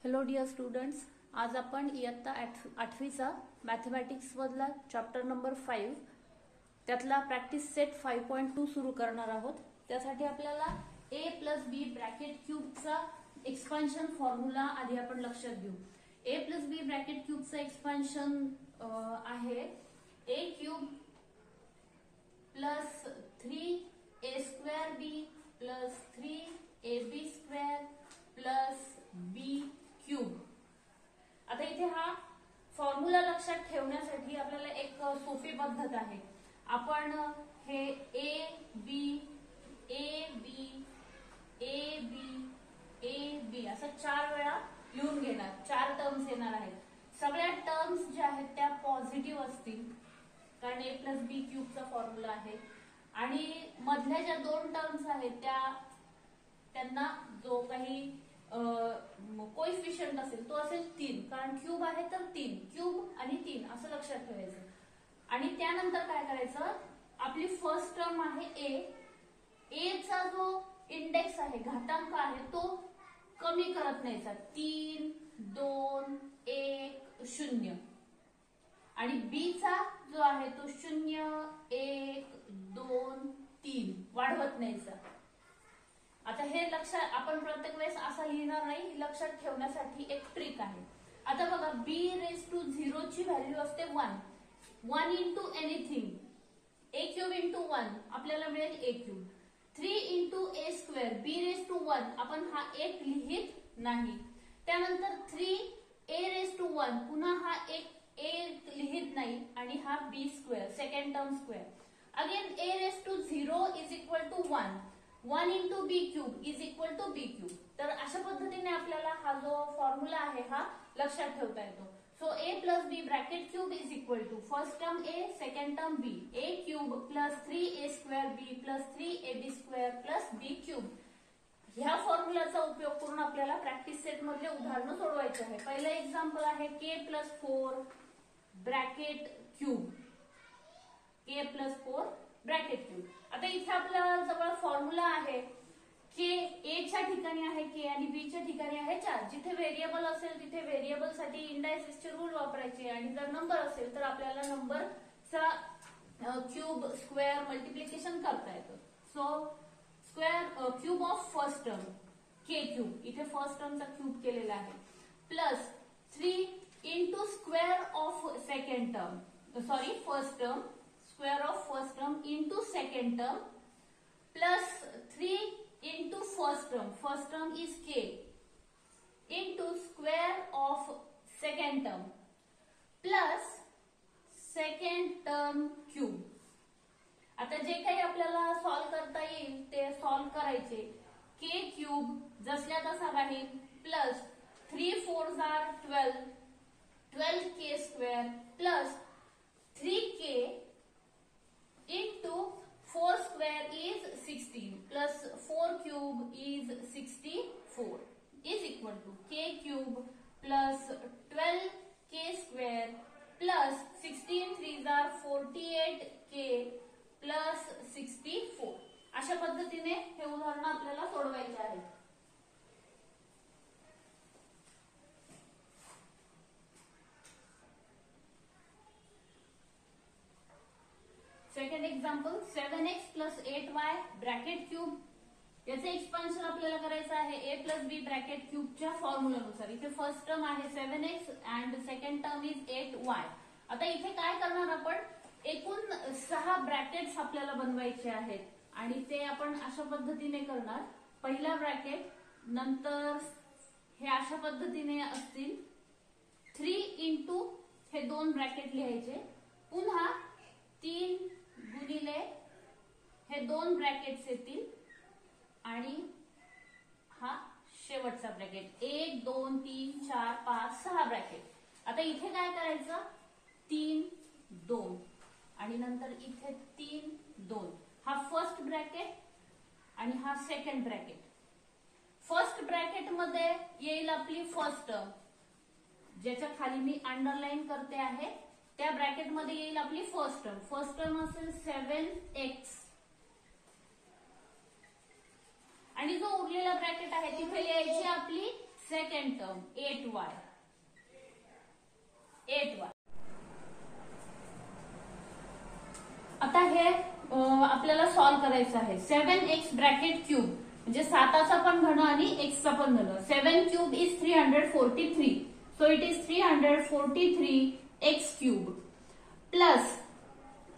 Hello dear students, आज आपण इयत्ता 8वीचा मॅथमॅटिक्स मधला चॅप्टर नंबर 5 त्यातला प्रॅक्टिस सेट 5.2 सुरू करणार आहोत। त्यासाठी आपल्याला a + b ब्रॅकेट क्यूबचा एक्सपान्शन फॉर्म्युला आधी आपण लक्षात घेऊ। a + b ब्रॅकेट क्यूबचा एक्सपान्शन आहे a³ + 3a²b + 3ab² + b³ आता इथे हा फॉर्म्युला लक्षात ठेवण्यासाठी आपल्याला एक सोपी पद्धत आहे। आपण हे a b a b a b a b असं 4 वेळा लिहून घेणार। 4 टर्म्स येणार आहेत। सगळ्या टर्म्स ज्या आहेत त्या पॉझिटिव्ह असतील, कारण a + b क्यूबचा फॉर्म्युला आहे। आणि मधल्या ज्या 2 टर्म्स आहेत त्यांना जो काही कोएफिशियंट असेल तो असेल 3, कारण क्यूब आहे तर 3 क्यूब आणि 3 असं लक्षात ठेवायचं। आणि त्यानंतर काय करायचं, आपली फर्स्ट टर्म आहे a चा जो इंडेक्स आहे, घातांक आहे, तो कमी करत न्यायचा। 3 2 1 0 आणि b चा जो आहे तो 0 1 2 3 वाढवत न्यायचा। आता हे लक्षात आपण प्रत्येक वेळेस असा लिहिणार नाही, लक्षात ठेवण्यासाठी एक ट्रिक आहे। आता बघा b⁻0 ची व्हॅल्यू असते 1 1 इंटू एनीथिंग, a³ इंटू 1 आपल्याला मिळेल a³। 3 इंटू a² b⁻1 आपण हा 1 लिहित नाही। त्यानंतर 3a⁻1 पुन्हा हा 1 लिहित नाही आणि हा b², second term square. Again a⁻0 = 1 1 into b³ = b³। तर अशा पद्धतीने आपल्याला हा जो फॉर्म्युला आहे हा लक्षात ठेवता येतो। So a + b bracket cube = first term a second term b a³ + 3a²b + 3ab² + b³। ह्या फॉर्म्युलाचा उपयोग करून आपल्याला प्रॅक्टिस सेट मधले उदाहरण सोडवायचे आहे। पहिलं एक्झाम्पल आहे k + 4 bracket cube k + 4 bracket cube. आता इथे आपल्या जवळ फॉर्म्युला आहे k, a च्या ठिकाणी आहे k आणि b च्या ठिकाणी आहे 4। जिथे व्हेरिएबल असेल तिथे व्हेरिएबल साठी इंडायसेसचे रूल वापरायचे आणि जर नंबर असेल तर आपल्याला नंबरचा क्यूब स्क्वेअर मल्टिप्लिकेशन करता येतं। So square cube of first term k³, इथे फर्स्ट टर्मचा क्यूब केलेला आहे, plus 3 into square of second term, sorry first term, square of first term into second term plus 3 into first term is k into square of second term plus second term cube। आता जे काही आपल्याला solve करता येईल ते solve करायचे। k³ जसल्या तसा राहील plus 3 4 are 12 12k² plus 3k into 4² is 16 plus 4³ is 64 is equal to k³ plus 12k² plus 16 3s are 48k plus 64। अशा पद्धतीने हे उदाहरण आपल्याला सोडवायचे आहे। Second example 7x + 8y bracket cube, याचे एक्सपान्शन आपल्याला करायचं आहे a + b ब्रॅकेट क्यूबच्या फॉर्म्युलानुसार। इथे फर्स्ट टर्म आहे 7x and second term is 8y। आता इथे काय करणार आपण, एकूण 6 ब्रॅकेट्स आपल्याला बनवायचे आहेत आणि ते आपण अशा पद्धतीने करणार। पहिला ब्रॅकेट, नंतर हे अशा पद्धतीने असतील 3 इंटू हे 2 ब्रॅकेट लिहायचे, पुन्हा 3 गुणिले हे 2 ब्रॅकेट्स येतील आणि हा शेवटचा ब्रॅकेट 1 2 3 4 5 6 ब्रॅकेट। आता इथे काय करायचं, 3 2 आणि नंतर इथे 3 2, हा फर्स्ट ब्रॅकेट आणि हा सेकंड ब्रॅकेट। फर्स्ट ब्रॅकेट मध्ये येईल आपली फर्स्ट टर्म, ज्याच्या खाली मी अंडरलाईन करते आहे, त्या ब्रॅकेट मध्ये येईल आपली फर्स्ट टर्म। फर्स्ट टर्म असेल 7x आणि जो उरलेला ब्रॅकेट आहे तिथे लिहायची आपली सेकंड टर्म 8y. आता हे आपल्याला सॉल्व करायचं आहे. 7x ब्रॅकेट क्यूब म्हणजे 7चा पण घन आणि x चा पण घन. 7 cube is 343. So it is 343x cube plus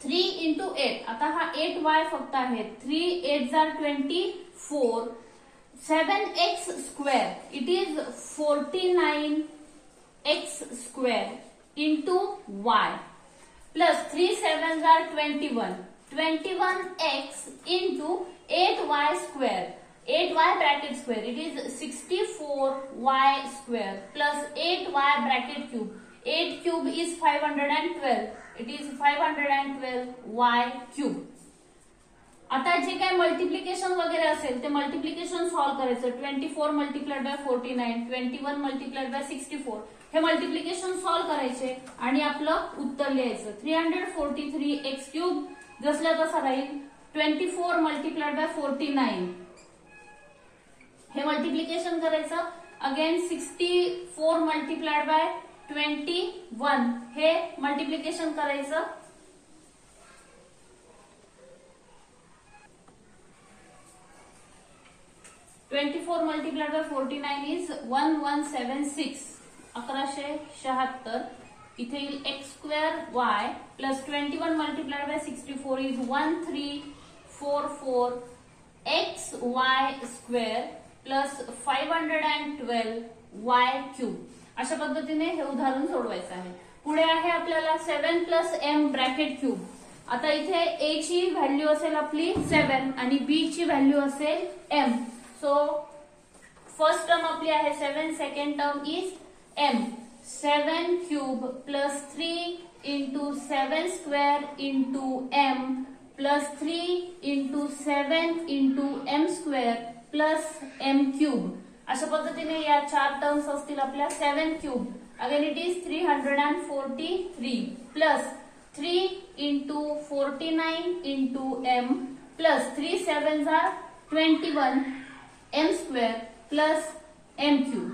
3 into 8. आता हा 8y फक्त आहे. 3 8 जार 24. 7x square. It is 49x square into y. Plus 3 7s are 21. 21x into 8y square. 8y bracket square. It is 64y square plus 8y bracket cube. 8 cube is 512. It is 512y cube. आता जे काय multiplication वगैरे असेल ते multiplication solve करायचं. 24 multiplied by 49, 21 multiplied by 64 हे multiplication solve करायचे आणि आपलं उत्तर लिहायचं. 343x क्यूब जसल्या तसा राहील. 24 मल्टिप्लाइड बाय 49 हे मल्टिप्लिकेशन करायचं. अगेन 64 मल्टिप्लाइड बाय 21 हे मल्टिप्लिकेशन करायचं. 24 multiplied by 49 is 1176. 1176. इथे येईल x square y plus 21 multiplied by 64 is 1344 x y square plus 512 y cube. अशा पद्धतीने हे उदाहरण सोडवायचं आहे. पुढे आहे आपल्याला 7 plus m ब्रॅकेट क्यूब. आता इथे a ची व्हॅल्यू असेल आपली 7 आणि b ची व्हॅल्यू असेल m. So first term आपली आहे 7, second term is m. 7 cube plus 3 into 7 square into m plus 3 into 7 into m square plus m cube. अशा पद्धतीने या 4 टर्म्स असतील आपल्या. 7 cube again it is 343 plus 3 into 49 into m plus 3 7s are 21 m square plus m cube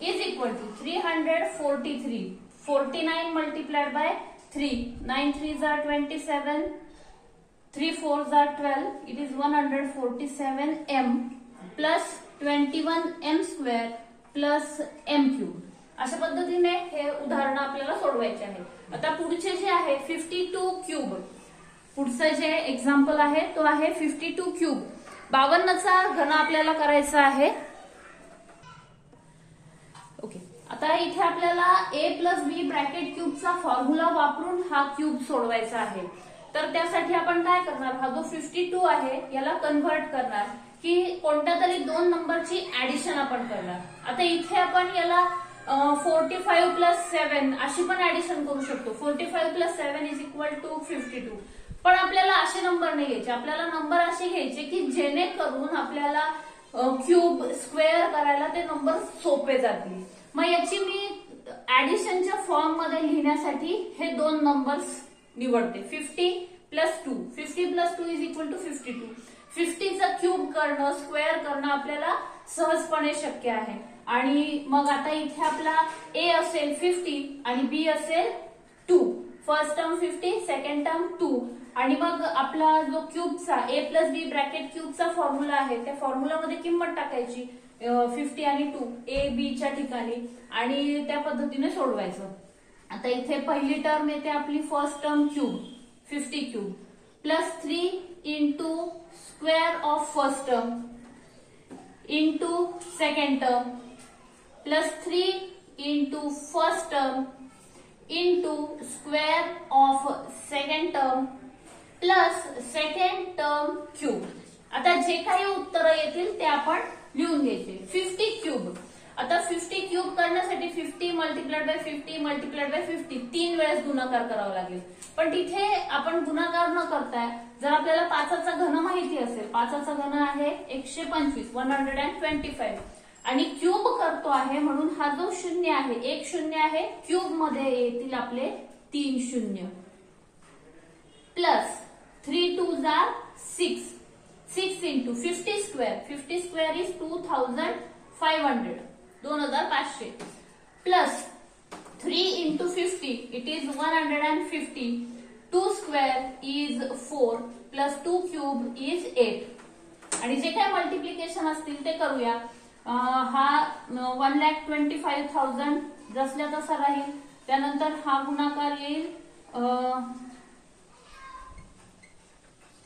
is equal to 343. 49 multiplied by 3. 9 3s are 27. 3 4s are 12. It is 147 m plus 21 m square plus m cube. अशा पद्धतीने हे उदाहरण आपल्याला सोडवायचे आहे. आता पुढचे जे आहे 52 क्यूब. पुढचं जे एक्झाम्पल आहे तो आहे 52 क्यूब. 52चा घन आपल्याला करायचा आहे. ओके. आता इथे आपल्याला a प्लस बी ब्रॅकेट क्यूबचा फॉर्म्युला वापरून हा क्यूब सोडवायचा आहे. तर त्यासाठी आपण काय करणार, हा जो 52 आहे याला कन्व्हर्ट करणार की कोणत्या तरी 2 नंबरची ऍडिशन आपण करणार. आता इथे आपण याला 45 प्लस 7 अशी पण ऍडिशन करू शकतो. 45 प्लस 7 इज इक्वल टू 52. पण आपल्याला असे नंबर नाही घ्यायचे. आपल्याला नंबर असे घ्यायचे की जेणेकरून आपल्याला क्यूब स्क्वेअर करायला ते नंबर सोपे जातील. मग याची मी ऍडिशनच्या फॉर्म मध्ये लिहिण्यासाठी हे 2 नंबर्स निवडते. 50 plus 2. 50 plus 2 is equal to 52. 50चा क्यूब करणं, स्क्वेअर करणं आपल्याला सहजपणे शक्य आहे. आणि मग आता इथे आपला a असेल 50 आणि b असेल 2. First term 50, second term 2. आणि मग आपला जो क्यूबचा a प्लस बी ब्रॅकेट क्यूबचा फॉर्म्युला आहे त्या फॉर्म्युलामध्ये किंमत टाकायची 50 आणि 2 a b च्या ठिकाणी आणि त्या पद्धतीने सोडवायचं. आता इथे पहिली टर्म येते आपली first term cube 50 cube plus 3 into square of first term into second term plus 3 into first term into square of second term plus second term cube. आता जे काही उत्तर येतील ते आपण लिहून घ्यायचे. 50 क्यूब. आता 50 क्यूब करण्यासाठी 50 मल्टिप्लाइड बाय 50 मल्टिप्लाइड बाय 50 3 वेळेस गुणाकार करावा लागेल. पण तिथे आपण गुणाकार न करता जर आपल्याला 5चा घन माहिती असेल, 5चा घन आहे 125 125 आणि क्यूब करतो आहे म्हणून हा जो शून्य आहे, एक शून्य आहे, क्यूब मध्ये येतील आपले 3 शून्य plus 3 2s are 6. 6 into 50 square. 50 square is 2500. 2500 plus 3 into 50 it is 150. 2 square is 4 plus 2 cube is 8. आणि जे काय मल्टिप्लिकेशन असतील ते करूया. हा 1,25,000 जसल्या तसा राहील. त्यानंतर हा गुणाकार येईल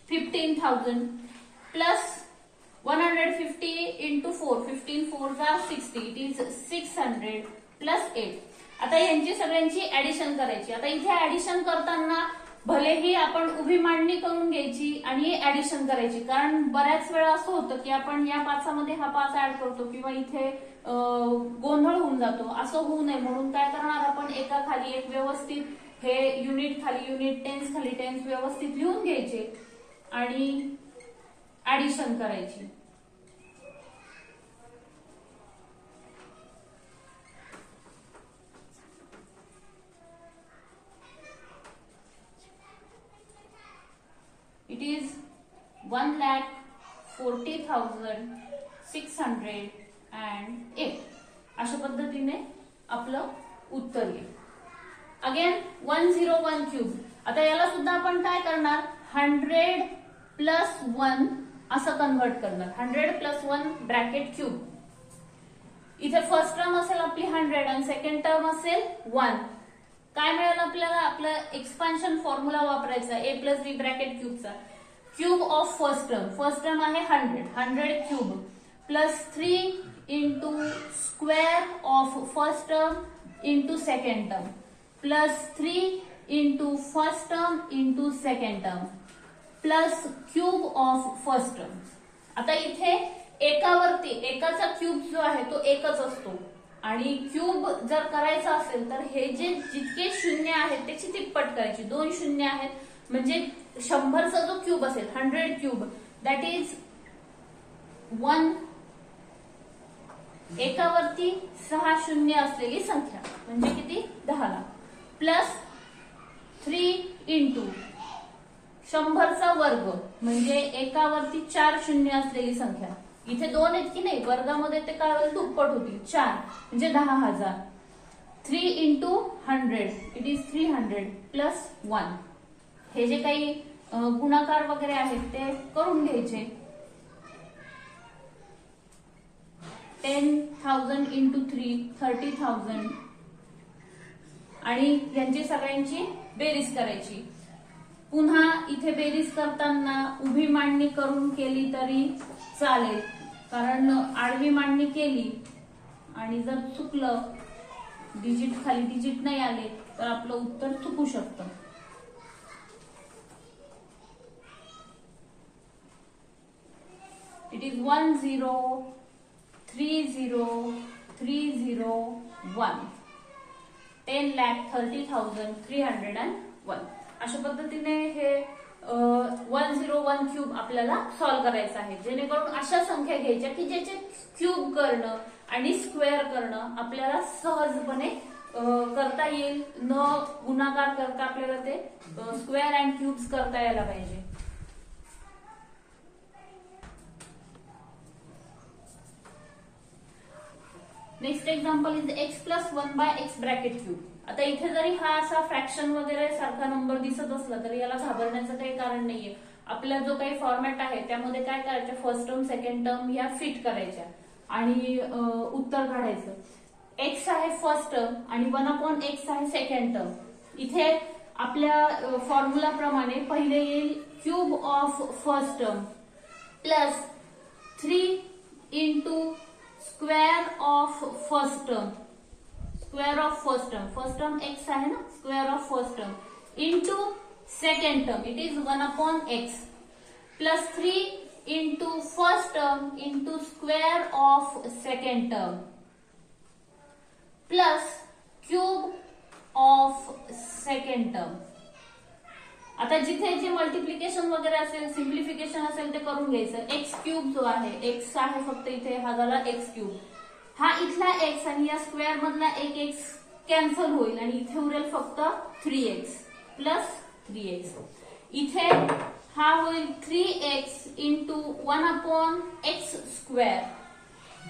15,000 plus 150 into 4 15 4s are 60 it is 600 plus 8. आता यांची सगळ्यांची ऍडिशन करायची. आता इथे ऍडिशन करताना भलेही आपण उभी मांडणी करून घ्यायची आणि ऍडिशन करायची, कारण बऱ्याच वेळा असं होतं की आपण या पाचामध्ये हा पाच ऍड करतो किंवा इथे गोंधळ होऊन जातो. असं होऊ नये म्हणून काय करणार आपण, एका खाली एक व्यवस्थित हे युनिट खाली युनिट, टेन्स खाली टेन्स व्यवस्थित लिहून घ्यायचे आणि ऍडिशन करायची. It is 1,40,608. अशा पद्धतीने आपलं उत्तर येईल. Again 101 cube. आता याला सुद्धा आपण काय करणार, 100 प्लस 1 असं कन्व्हर्ट करणार. 100 प्लस 1 ब्रॅकेट क्यूब. इथे फर्स्ट टर्म असेल आपली 100 आणि सेकंड टर्म असेल 1. काय मिळेल आपल्याला, आपलं एक्सपान्शन फॉर्म्युला वापरायचा ए प्लस बी ब्रॅकेट क्यूबचा. क्यूब ऑफ फर्स्ट टर्म आहे 100 cube plus 3 into square of first term into second term plus 3 into first term into second term plus cube of first term. आता इथे एकावरती एकाचा cube जो आहे तो एकच असतो आणि क्यूब जर करायचा असेल तर हे जे जितके शून्य आहेत त्याची तिप्पट करायची. 2 शून्य आहेत म्हणजे 100चा जो क्यूब असेल 100 क्यूब दॅट इज 1. एकावरती 6 शून्य असलेली संख्या म्हणजे किती, 10 प्लस 3 इंटू 100चा वर्ग म्हणजे एकावरती 4 शून्य असलेली संख्या. इथे 2 आहेत की नाही, वर्गामध्ये ते काय होईल, दुप्पट होतील 4 म्हणजे 10,000. 3 इंटू 100 इट इज 300 प्लस 1. हे जे काही गुणाकार वगैरे आहेत ते करून घ्यायचे. 10,000 इंटू 3 30,000 आणि यांची सगळ्यांची बेरीज करायची. पुन्हा इथे बेरीज करताना उभी मांडणी करून केली तरी चालेल, कारण आडवी मांडणी केली आणि जर चुकलं, डिजिट खाली डिजिट नाही आले तर आपलं उत्तर चुकू शकतं. It is 10,30,301. 10,30,301. अशा पद्धतीने हे 101 क्यूब आपल्याला सॉल्व्ह करायचं आहे, जेणेकरून अशा संख्या घ्यायच्या की ज्याचे क्यूब करणं आणि स्क्वेअर करणं आपल्याला सहजपणे करता येईल. न गुणाकार करता आपल्याला ते स्क्वेअर अँड क्यूब्स करता यायला पाहिजे. Next example is x plus 1 by x bracket cube. आता इथे जरी हा असा फ्रॅक्शन वगैरे सारखा नंबर दिसत असला तरी याला घाबरण्याचं काही कारण नाहीये. आपला जो काही फॉर्मॅट आहे त्यामध्ये काय करायचं, फर्स्ट टर्म सेकंड टर्म या फिट करायच्या आणि उत्तर काढायचं. x आहे फर्स्ट टर्म आणि 1/x आहे सेकंड टर्म. इथे आपल्या फॉर्म्युला प्रमाणे पहिले येईल cube of first term plus 3 into square of first term. Square of first term x आहे ना, square of first term into second term it is 1/x plus 3 into first term into square of second term plus cube of second term. आता जिथे जे multiplication वगैरे असेल, simplification असेल ते करून घ्यायचं. एक्स क्यूब जो आहे, एक्स आहे फक्त इथे, हा झाला एक्स क्यूब. हा इथला एक्स आणि या स्क्वेअर मधला एक एक्स कॅन्सल होईल आणि इथे उरेल फक्त 3x प्लस 3x. इथे हा होईल 3x into 1/x square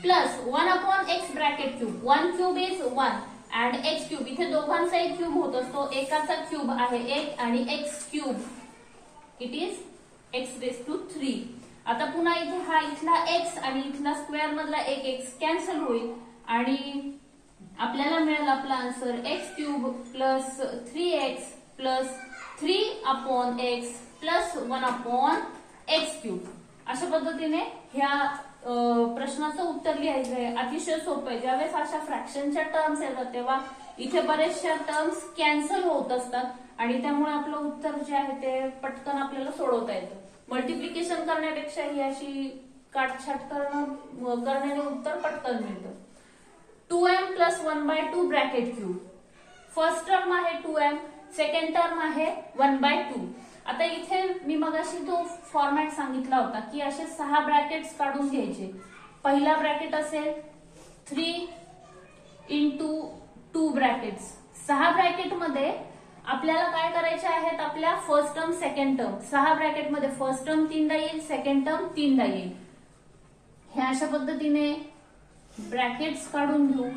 plus 1 upon x bracket cube. 1 cube is 1 and x cube. इथे दोघांचाही क्यूब होत असतो. एकाचा क्यूब आहे 1 आणि x cube it is x raise to 3. आता पुन्हा इथे हा इथला एक्स आणि इथला स्क्वेअर मधला एक एक्स कॅन्सल होईल आणि आपल्याला मिळेल आपला answer x cube plus 3x plus 3 upon x plus 1 upon x cube. अशा पद्धतीने ह्या प्रश्नाचं उत्तर लिहायचं आहे. अतिशय सोपं आहे. ज्यावेळेस अशा फ्रॅक्शनच्या टर्म्स येतात तेव्हा इथे बरेचशा टर्म्स कॅन्सल होत असतात आणि त्यामुळे आपलं उत्तर जे आहे ते पटकन आपल्याला सोडवता येतं. मल्टिप्लिकेशन करण्यापेक्षा ही अशी काटछाट करण्याने उत्तर पटकन मिळतं. 2m plus 1/2 bracket cube. First term आहे 2m, सेकंड टर्म आहे 1/2. आता इथे मी मगाशी तो फॉर्मॅट सांगितला होता की असे 6 ब्रॅकेट्स काढून घ्यायचे. पहिला ब्रॅकेट असेल 3 इंटू 2 ब्रॅकेट्स. 6 ब्रॅकेट मध्ये आपल्याला काय करायचे आहेत, आपल्या first term second term. 6 bracket मध्ये फर्स्ट टर्म 3दा येईल, सेकंड टर्म 3दा येईल. हे अशा पद्धतीने ब्रॅकेट्स काढून घेऊ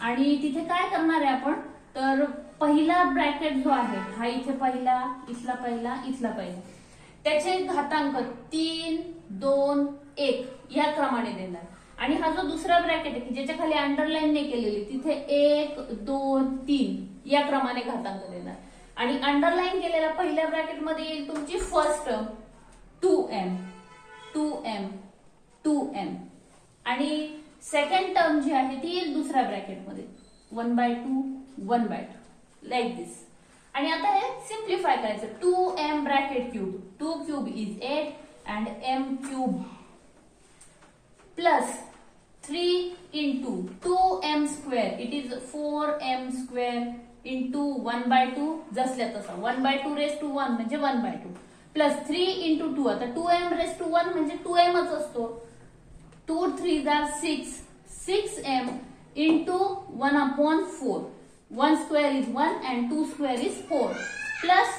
आणि तिथे काय करणार आहे आपण, तर पहिला ब्रॅकेट जो आहे हा इथे पहिला, इथला पहिला, इथला पहिला, त्याचे घातांक 3, 2, 1 या क्रमाने देणार. आणि हा जो दुसरा ब्रॅकेट आहे की ज्याच्या खाली अंडरलाईन नाही केलेली तिथे 1, 2, 3 या क्रमाने घातांक देणार. आणि अंडरलाईन केलेल्या पहिल्या ब्रॅकेट मध्ये येईल तुमची first term 2m 2m 2m आणि सेकंड टर्म जी आहे ती येईल दुसऱ्या ब्रॅकेटमध्ये 1/2 1/2 लाईक दिस. आणि आता हे सिम्प्लिफाय करायचं. 2m bracket cube, 2 cube is 8 and m cube plus 3 into 2m square it is 4m square into 1/2 जसल्या तसा 1/2 रेस टू 1 म्हणजे 1/2 प्लस 3 इंटू 2. आता 2m रेस टू 1 म्हणजे 2mच असतो. 2 3 are 6 6m into 1 upon 4. 1 square is 1 and 2 square is 4 plus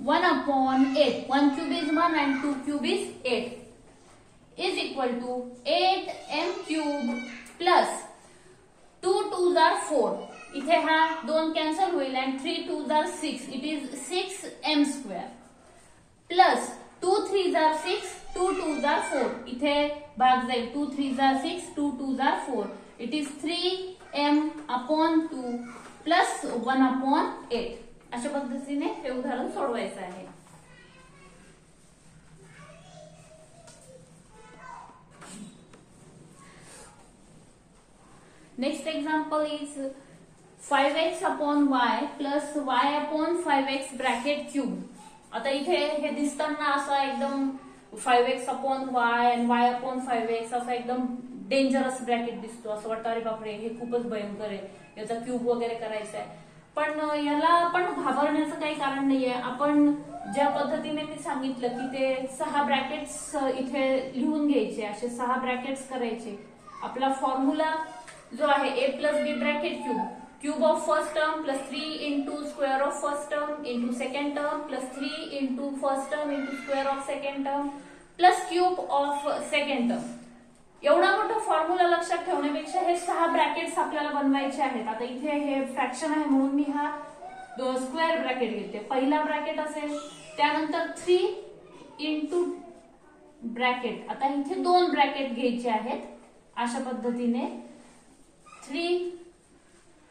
1 upon 8. 1 cube is 1 and 2 cube is 8 is equal to 8m cube plus 2 2s are 4. इथे हा 2 cancel होईल and 3 2s are 6. It is 6m square plus 2 3s are 6, 2 2s are 4. इथे भाग जाईल 2 3s are 6, 2 2s are 4. It is 3m upon 2 plus 1 upon 8. अशा पद्धतीने हे उदाहरण सोडवायचं आहे. Next example is 5x upon y plus y upon 5x bracket cube. आता इथे हे दिसताना असा एकदम 5x upon y and y upon 5x असा एकदम डेंजरस ब्रॅकेट दिसतो. असं वाटतं अरे बापरे हे खूपच भयंकर आहे, याचा क्यूब वगैरे करायचा आहे. पण याला आपण घाबरण्याचं काही कारण नाहीये. आपण ज्या पद्धतीने मी सांगितलं की ते 6 ब्रॅकेट्स इथे लिहून घ्यायचे, असे 6 ब्रॅकेट्स करायचे. आपला फॉर्म्युला जो आहे a plus B bracket cube, cube of first term plus 3 into square of first term into second term plus 3 into first term into square of second term plus cube of second term. एवढा मोठा formula लक्षात ठेवण्यापेक्षा हे 6 brackets आपल्याला बनवायचे आहेत. आता इथे हे फ्रॅक्शन आहे म्हणून मी हा स्क्वेअर ब्रॅकेट घेते. पहिला ब्रॅकेट असेल, त्यानंतर 3 इंटू ब्रॅकेट. आता इथे 2 ब्रॅकेट घ्यायचे आहेत. अशा पद्धतीने 3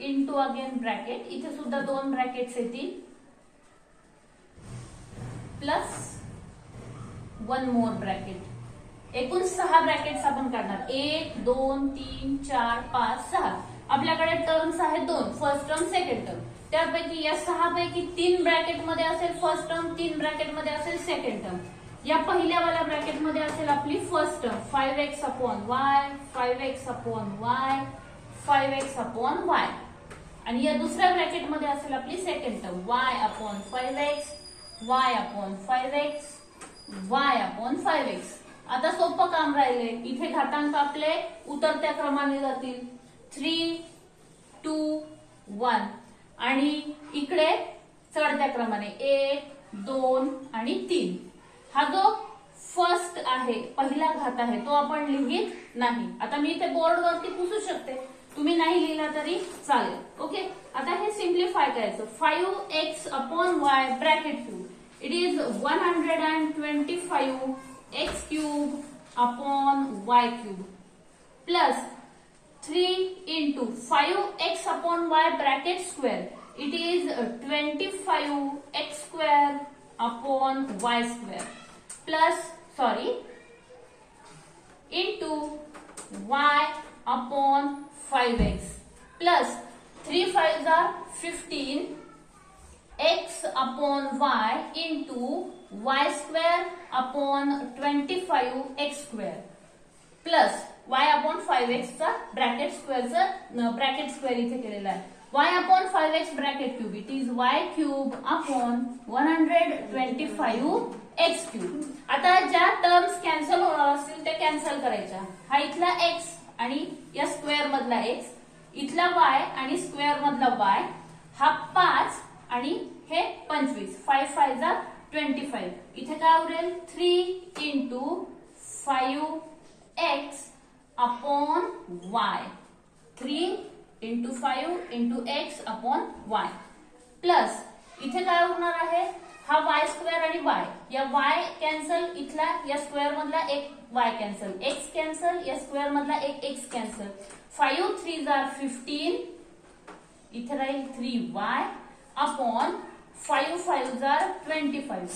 इंटू अगेन ब्रॅकेट, इथे सुद्धा 2 ब्रॅकेट्स येतील प्लस 1 मोर ब्रॅकेट. एकूण 6 ब्रॅकेट्स आपण काढणार. 1 2 3 4 5 6. आपल्याकडे टर्म्स आहेत 2, फर्स्ट टर्म सेकंड टर्म. त्यापैकी या 6 पैकी 3 ब्रॅकेट मध्ये असेल फर्स्ट टर्म, 3 ब्रॅकेट मध्ये असेल सेकंड टर्म. या पहिल्या वाल्या ब्रॅकेट मध्ये असेल आपली first term 5x upon y 5x upon y 5x upon y. आणि या दुसऱ्या ब्रॅकेट मध्ये असेल आपली second term y upon 5x y upon 5x y upon 5x. आता सोपं काम राहिले. इथे घातांक आपले उतरत्या क्रमाने जातील 3 2 1 आणि इकडे चढत्या क्रमाने 1 2 आणि 3. हा जो फर्स्ट आहे, पहिला घात आहे, तो आपण लिहित नाही. आता मी ते बोर्डवरती पुसू शकते, तुम्ही नाही लिहिला तरी चालेल. ओके, आता हे सिम्प्लिफाय करायचं. 5x upon y bracket cube, it is 125x cube upon y cube plus 3 into 5x upon y bracket square, it is 25x square upon y square plus into y upon 5x plus 3 5s are 15 x upon y into y square upon 25x square plus y upon 5x चा bracket square इथे केलेला आहे. y upon 5x bracket cube, it is y cube upon 125x cube. आता ज्या terms cancel होणार असतील त्या cancel करायच्या. हा इथला x आणि या स्क्वेअर मधला x, इथला y आणि स्क्वेअर मधला y, हा 5 आणि हे 25, 5 5 जा 25. इथे काय उरेल 3 into 5x upon y, 3 into 5 into x upon y plus इथे काय होणार आहे, हा y स्क्वेअर आणि y, या y कॅन्सल, इथला या स्क्वेअर मधला एक y कॅन्सल, x कॅन्सल, या स्क्वेअर मधला एक x कॅन्सल. 5 3s are 15, इथे राहील 3y upon 5 5s are 25,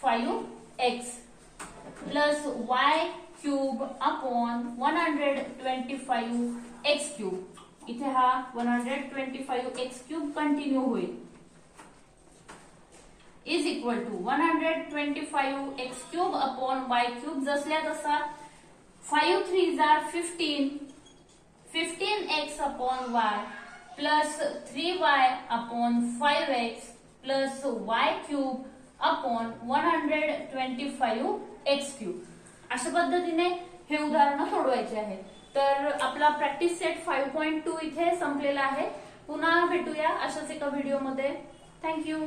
5x plus y cube upon 125x cube. इथे हा 125x क्यूब कंटिन्यू होईल, is equal to 125x cube upon y cube जसल्या तसा. 5 3s are 15, 15x upon y plus 3y upon 5x plus y cube upon 125x cube. अशा पद्धतीने हे उदाहरण सोडवायचे आहे. तर आपला प्रॅक्टिस सेट 5.2 इथे संपलेला आहे. पुन्हा भेटूया अशाच एका व्हिडिओमध्ये. थँक्यू.